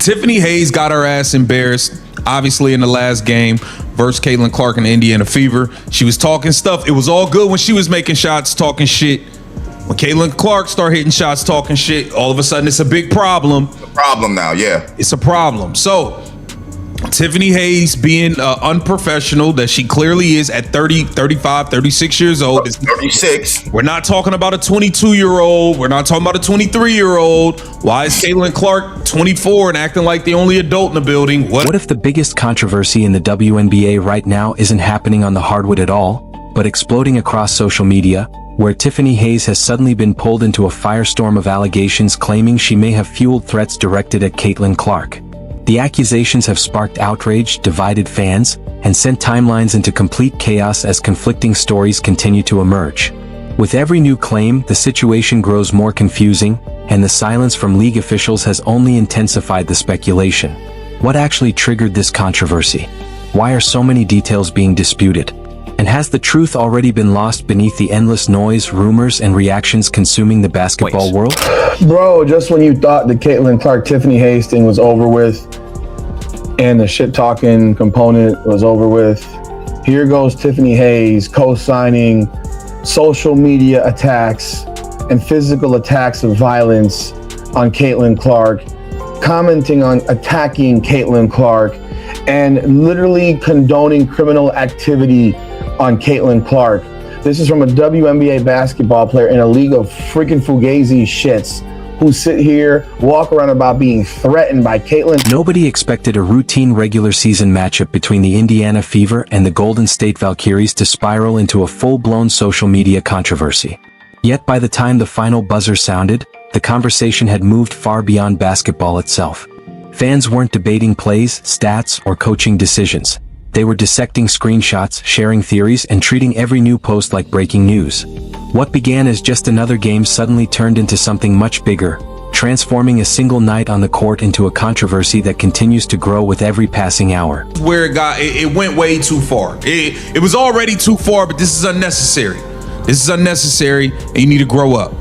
Tiffany Hayes got her ass embarrassed, obviously, in the last game versus Caitlin Clark in the Indiana Fever. She was talking stuff. It was all good when she was making shots, talking shit. When Caitlin Clark started hitting shots, talking shit, all of a sudden it's a big problem. It's a problem now, yeah. It's a problem. So Tiffany Hayes being unprofessional that she clearly is at 30, 35, 36 years old. 36. We're not talking about a 22-year-old. We're not talking about a 23-year-old. Why is Caitlin Clark 24 and acting like the only adult in the building? What if the biggest controversy in the WNBA right now isn't happening on the hardwood at all, but exploding across social media, where Tiffany Hayes has suddenly been pulled into a firestorm of allegations claiming she may have fueled threats directed at Caitlin Clark? The accusations have sparked outrage, divided fans, and sent timelines into complete chaos as conflicting stories continue to emerge. With every new claim, the situation grows more confusing, and the silence from league officials has only intensified the speculation. What actually triggered this controversy? Why are so many details being disputed? And has the truth already been lost beneath the endless noise, rumors, and reactions consuming the basketball world? Bro, just when you thought the Caitlin Clark, Tiffany Hayes thing was over with and the shit-talking component was over with, here goes Tiffany Hayes co-signing social media attacks and physical attacks of violence on Caitlin Clark, commenting on attacking Caitlin Clark, and literally condoning criminal activity on Caitlin Clark. This is from a WNBA basketball player in a league of freaking fugazi shits who sit here, walk around about being threatened by Caitlin. Nobody expected a routine regular season matchup between the Indiana Fever and the Golden State Valkyries to spiral into a full-blown social media controversy. Yet by the time the final buzzer sounded, the conversation had moved far beyond basketball itself. Fans weren't debating plays, stats, or coaching decisions. They were dissecting screenshots, sharing theories, and treating every new post like breaking news. What began as just another game suddenly turned into something much bigger, transforming a single night on the court into a controversy that continues to grow with every passing hour. Where it went way too far. It was already too far, but this is unnecessary. This is unnecessary, and you need to grow up.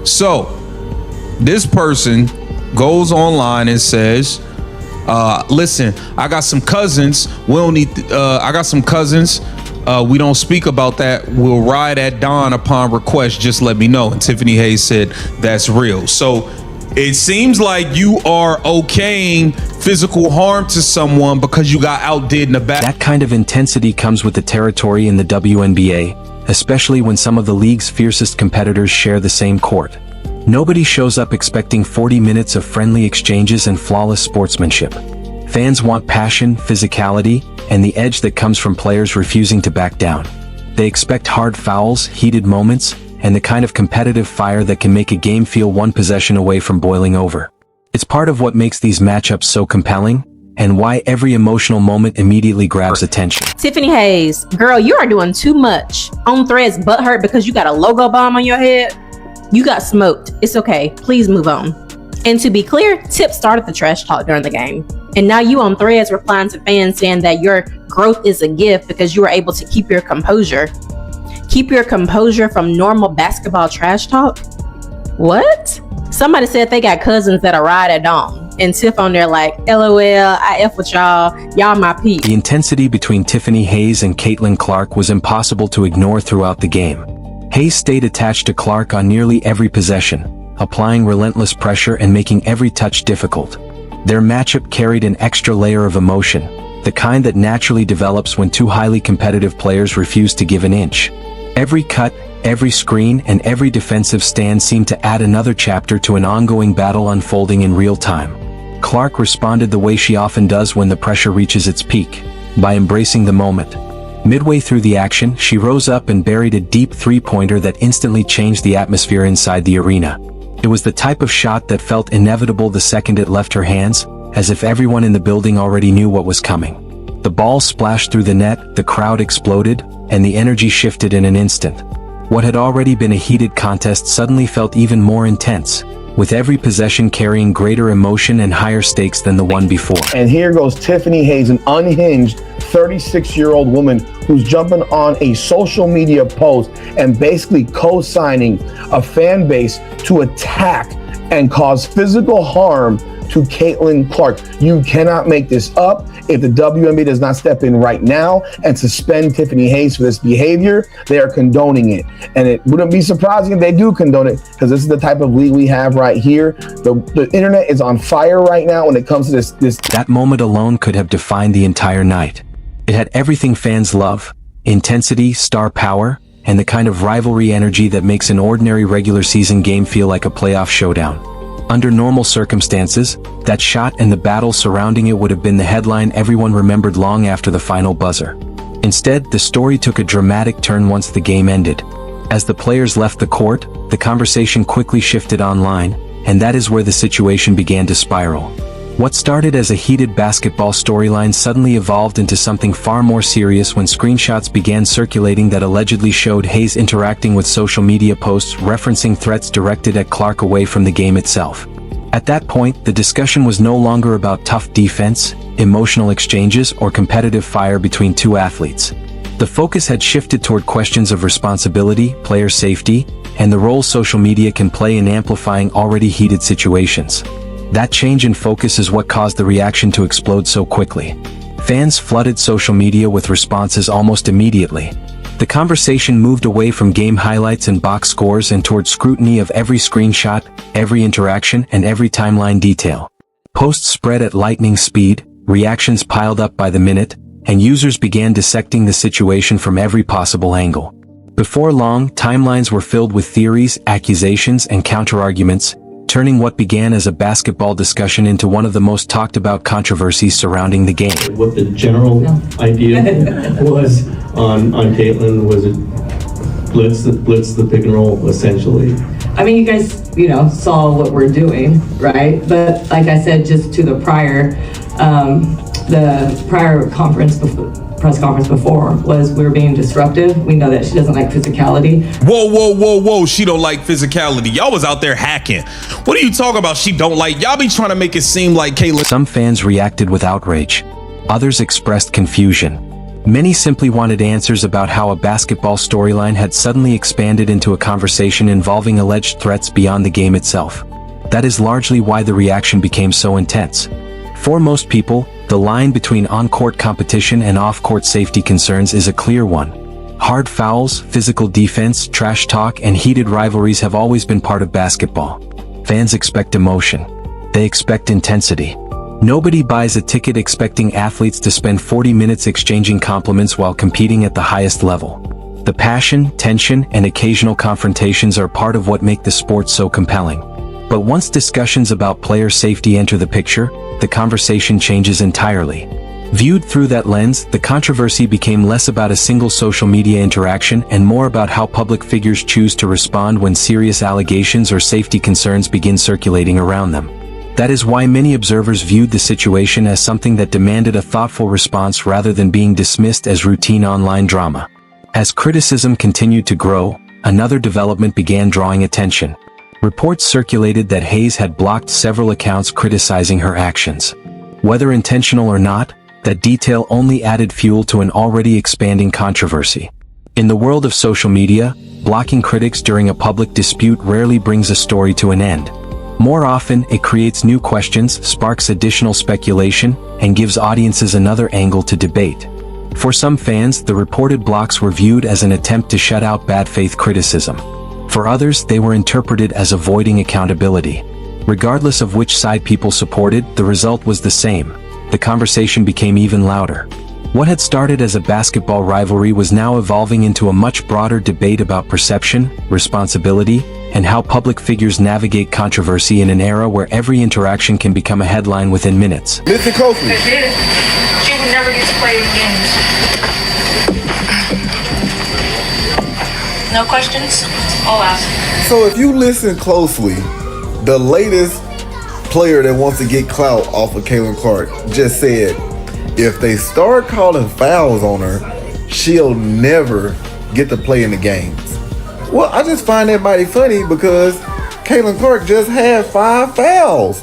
So, this person goes online and says, listen, I got some cousins. We don't need. I got some cousins. We don't speak about that. We'll ride at dawn upon request. Just let me know. And Tiffany Hayes said that's real. So it seems like you are okaying physical harm to someone because you got outdid in the back. That kind of intensity comes with the territory in the WNBA, especially when some of the league's fiercest competitors share the same court. Nobody shows up expecting 40 minutes of friendly exchanges and flawless sportsmanship. Fans want passion, physicality, and the edge that comes from players refusing to back down. They expect hard fouls, heated moments, and the kind of competitive fire that can make a game feel one possession away from boiling over. It's part of what makes these matchups so compelling, and why every emotional moment immediately grabs attention. Tiffany Hayes, girl, you are doing too much. On Threads butthurt because you got a logo bomb on your head. You got smoked. It's okay. Please move on. And to be clear, Tip started the trash talk during the game. And now you on Threads replying to fans saying that your growth is a gift because you were able to keep your composure. Keep your composure from normal basketball trash talk? What? Somebody said they got cousins that are ride at dawn. And Tiff on there like, LOL, I F with y'all. Y'all my peeps. The intensity between Tiffany Hayes and Caitlin Clark was impossible to ignore throughout the game. Hayes stayed attached to Clark on nearly every possession, applying relentless pressure and making every touch difficult. Their matchup carried an extra layer of emotion, the kind that naturally develops when two highly competitive players refuse to give an inch. Every cut, every screen, and every defensive stand seemed to add another chapter to an ongoing battle unfolding in real time. Clark responded the way she often does when the pressure reaches its peak, by embracing the moment. Midway through the action, she rose up and buried a deep three-pointer that instantly changed the atmosphere inside the arena. It was the type of shot that felt inevitable the second it left her hands, as if everyone in the building already knew what was coming. The ball splashed through the net, the crowd exploded, and the energy shifted in an instant. What had already been a heated contest suddenly felt even more intense, with every possession carrying greater emotion and higher stakes than the one before. And here goes Tiffany Hayes, an unhinged 36-year-old woman who's jumping on a social media post and basically co-signing a fan base to attack and cause physical harm to Caitlin Clark. You cannot make this up. If the WNBA does not step in right now and suspend Tiffany Hayes for this behavior, they are condoning it. And it wouldn't be surprising if they do condone it, because this is the type of league we have right here. The internet is on fire right now when it comes to this. That moment alone could have defined the entire night. It had everything fans love: intensity, star power, and the kind of rivalry energy that makes an ordinary regular season game feel like a playoff showdown. Under normal circumstances, that shot and the battle surrounding it would have been the headline everyone remembered long after the final buzzer. Instead, the story took a dramatic turn once the game ended. As the players left the court, the conversation quickly shifted online, and that is where the situation began to spiral. What started as a heated basketball storyline suddenly evolved into something far more serious when screenshots began circulating that allegedly showed Hayes interacting with social media posts referencing threats directed at Clark away from the game itself. At that point, the discussion was no longer about tough defense, emotional exchanges, or competitive fire between two athletes. The focus had shifted toward questions of responsibility, player safety, and the role social media can play in amplifying already heated situations. That change in focus is what caused the reaction to explode so quickly. Fans flooded social media with responses almost immediately. The conversation moved away from game highlights and box scores and toward scrutiny of every screenshot, every interaction, and every timeline detail. Posts spread at lightning speed, reactions piled up by the minute, and users began dissecting the situation from every possible angle. Before long, timelines were filled with theories, accusations, and counterarguments, turning what began as a basketball discussion into one of the most talked about controversies surrounding the game. What the general idea was on Caitlin was it blitz the pick and roll, essentially. I mean, you guys, saw what we're doing, right? But like I said, just to the prior press conference before was we were being disruptive. We know that she doesn't like physicality. Whoa. She don't like physicality. Y'all was out there hacking. What are you talking about? She don't like? Y'all be trying to make it seem like Caitlin. Some fans reacted with outrage. Others expressed confusion. Many simply wanted answers about how a basketball storyline had suddenly expanded into a conversation involving alleged threats beyond the game itself. That is largely why the reaction became so intense. For most people, the line between on-court competition and off-court safety concerns is a clear one. Hard fouls, physical defense, trash talk, and heated rivalries have always been part of basketball. Fans expect emotion. They expect intensity. Nobody buys a ticket expecting athletes to spend 40 minutes exchanging compliments while competing at the highest level. The passion, tension, and occasional confrontations are part of what make the sport so compelling. But once discussions about player safety enter the picture, the conversation changes entirely. Viewed through that lens, the controversy became less about a single social media interaction and more about how public figures choose to respond when serious allegations or safety concerns begin circulating around them. That is why many observers viewed the situation as something that demanded a thoughtful response rather than being dismissed as routine online drama. As criticism continued to grow, another development began drawing attention. Reports circulated that Hayes had blocked several accounts criticizing her actions. Whether intentional or not, that detail only added fuel to an already expanding controversy. In the world of social media, blocking critics during a public dispute rarely brings a story to an end. More often, it creates new questions, sparks additional speculation, and gives audiences another angle to debate. For some fans, the reported blocks were viewed as an attempt to shut out bad faith criticism. For others, they were interpreted as avoiding accountability. Regardless of which side people supported, the result was the same. The conversation became even louder. What had started as a basketball rivalry was now evolving into a much broader debate about perception, responsibility, and how public figures navigate controversy in an era where every interaction can become a headline within minutes. Listen closely. She would never get to play games. No questions? I'll ask. So if you listen closely, the latest player that wants to get clout off of Caitlin Clark just said, if they start calling fouls on her, she'll never get to play in the games. Well, I just find that mighty funny because Caitlin Clark just had 5 fouls.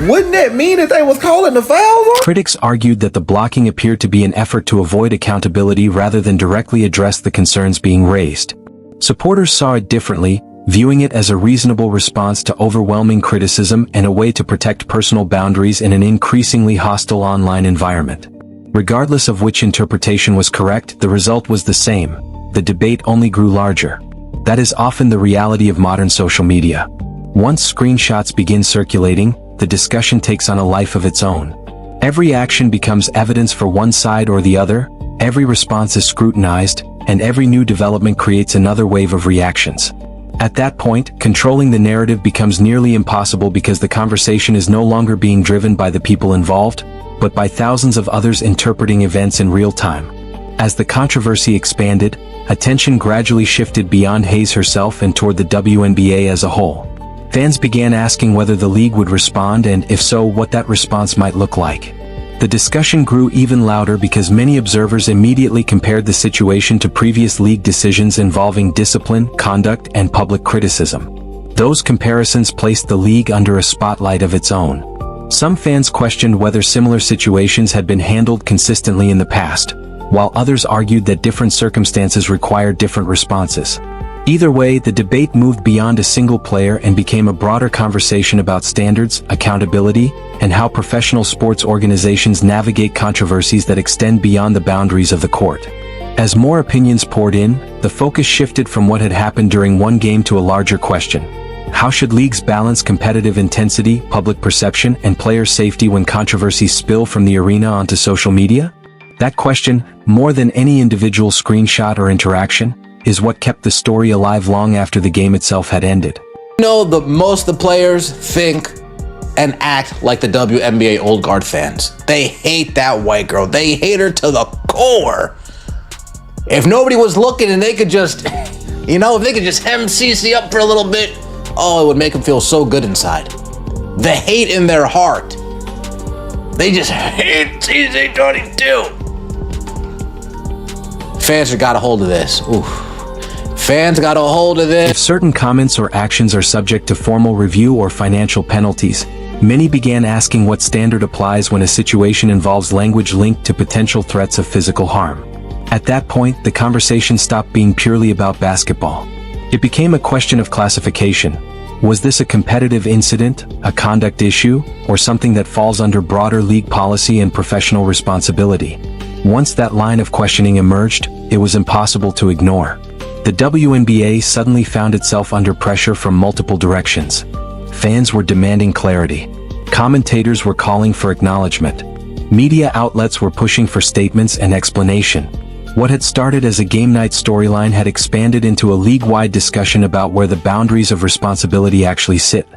Wouldn't that mean that they was calling the fouls on? Critics argued that the blocking appeared to be an effort to avoid accountability rather than directly address the concerns being raised. Supporters saw it differently, viewing it as a reasonable response to overwhelming criticism and a way to protect personal boundaries in an increasingly hostile online environment. Regardless of which interpretation was correct, the result was the same. The debate only grew larger. That is often the reality of modern social media. Once screenshots begin circulating, the discussion takes on a life of its own. Every action becomes evidence for one side or the other, every response is scrutinized, and every new development creates another wave of reactions. At that point, controlling the narrative becomes nearly impossible because the conversation is no longer being driven by the people involved, but by thousands of others interpreting events in real time. As the controversy expanded, attention gradually shifted beyond Hayes herself and toward the WNBA as a whole. Fans began asking whether the league would respond and, if so, what that response might look like. The discussion grew even louder because many observers immediately compared the situation to previous league decisions involving discipline, conduct, and public criticism. Those comparisons placed the league under a spotlight of its own. Some fans questioned whether similar situations had been handled consistently in the past, while others argued that different circumstances required different responses. Either way, the debate moved beyond a single player and became a broader conversation about standards, accountability, and how professional sports organizations navigate controversies that extend beyond the boundaries of the court. As more opinions poured in, the focus shifted from what had happened during one game to a larger question. How should leagues balance competitive intensity, public perception, and player safety when controversies spill from the arena onto social media? That question, more than any individual screenshot or interaction, is what kept the story alive long after the game itself had ended. Most of the players think and act like the WNBA old guard fans. They hate that white girl. They hate her to the core. If nobody was looking and they could just, if they could just hem Cece up for a little bit, it would make them feel so good inside. The hate in their heart. They just hate Cece 22. Fans have got a hold of this. Oof. Fans got a hold of this. If certain comments or actions are subject to formal review or financial penalties, many began asking what standard applies when a situation involves language linked to potential threats of physical harm. At that point, the conversation stopped being purely about basketball. It became a question of classification. Was this a competitive incident, a conduct issue, or something that falls under broader league policy and professional responsibility? Once that line of questioning emerged, it was impossible to ignore. The WNBA suddenly found itself under pressure from multiple directions. Fans were demanding clarity. Commentators were calling for acknowledgement. Media outlets were pushing for statements and explanation. What had started as a game night storyline had expanded into a league-wide discussion about where the boundaries of responsibility actually sit.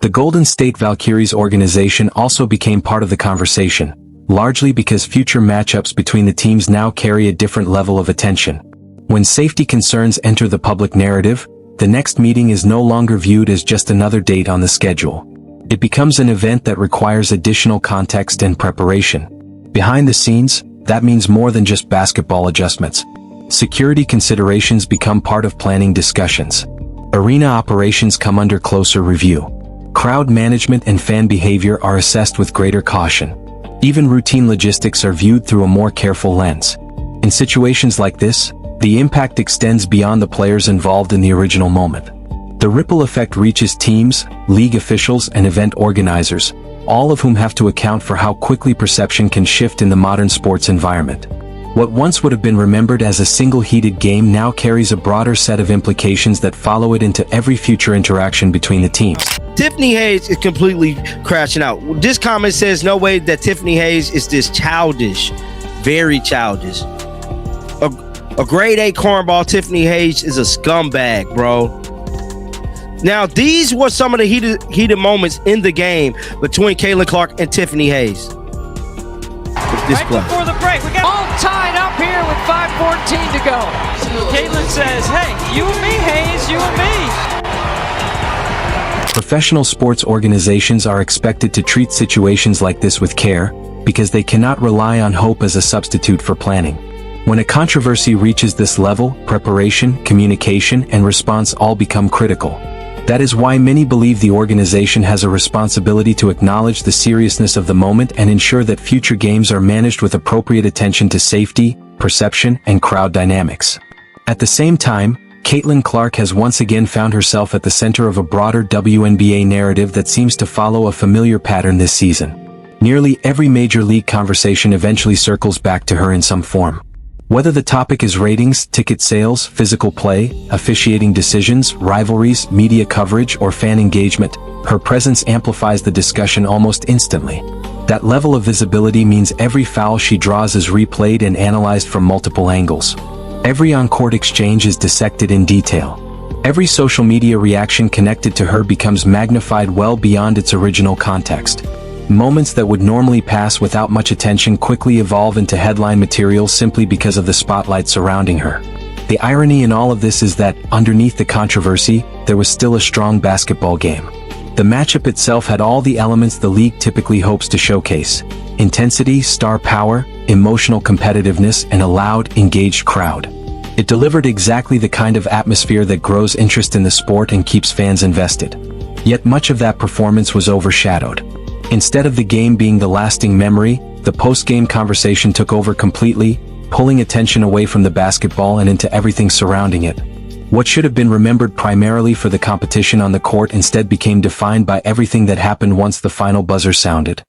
The Golden State Valkyries organization also became part of the conversation, largely because future matchups between the teams now carry a different level of attention. When safety concerns enter the public narrative, the next meeting is no longer viewed as just another date on the schedule. It becomes an event that requires additional context and preparation. Behind the scenes, that means more than just basketball adjustments. Security considerations become part of planning discussions. Arena operations come under closer review. Crowd management and fan behavior are assessed with greater caution. Even routine logistics are viewed through a more careful lens. In situations like this, the impact extends beyond the players involved in the original moment. The ripple effect reaches teams, league officials, and event organizers, all of whom have to account for how quickly perception can shift in the modern sports environment. What once would have been remembered as a single heated game now carries a broader set of implications that follow it into every future interaction between the teams. Tiffany Hayes is completely crashing out. This comment says no way that Tiffany Hayes is this childish, very childish. A grade A cornball, Tiffany Hayes is a scumbag, bro. Now, these were some of the heated moments in the game between Caitlin Clark and Tiffany Hayes. This right before the break, we got all tied up here with 5:14 to go. Caitlin says, hey, you and me, Hayes, you and me. Professional sports organizations are expected to treat situations like this with care, because they cannot rely on hope as a substitute for planning. When a controversy reaches this level, preparation, communication, and response all become critical. That is why many believe the organization has a responsibility to acknowledge the seriousness of the moment and ensure that future games are managed with appropriate attention to safety, perception, and crowd dynamics. At the same time, Caitlin Clark has once again found herself at the center of a broader WNBA narrative that seems to follow a familiar pattern this season. Nearly every major league conversation eventually circles back to her in some form. Whether the topic is ratings, ticket sales, physical play, officiating decisions, rivalries, media coverage, or fan engagement, her presence amplifies the discussion almost instantly. That level of visibility means every foul she draws is replayed and analyzed from multiple angles. Every on-court exchange is dissected in detail. Every social media reaction connected to her becomes magnified well beyond its original context. Moments that would normally pass without much attention quickly evolve into headline material simply because of the spotlight surrounding her. The irony in all of this is that, underneath the controversy, there was still a strong basketball game. The matchup itself had all the elements the league typically hopes to showcase: intensity, star power, emotional competitiveness, and a loud, engaged crowd. It delivered exactly the kind of atmosphere that grows interest in the sport and keeps fans invested. Yet much of that performance was overshadowed. Instead of the game being the lasting memory, the post-game conversation took over completely, pulling attention away from the basketball and into everything surrounding it. What should have been remembered primarily for the competition on the court instead became defined by everything that happened once the final buzzer sounded.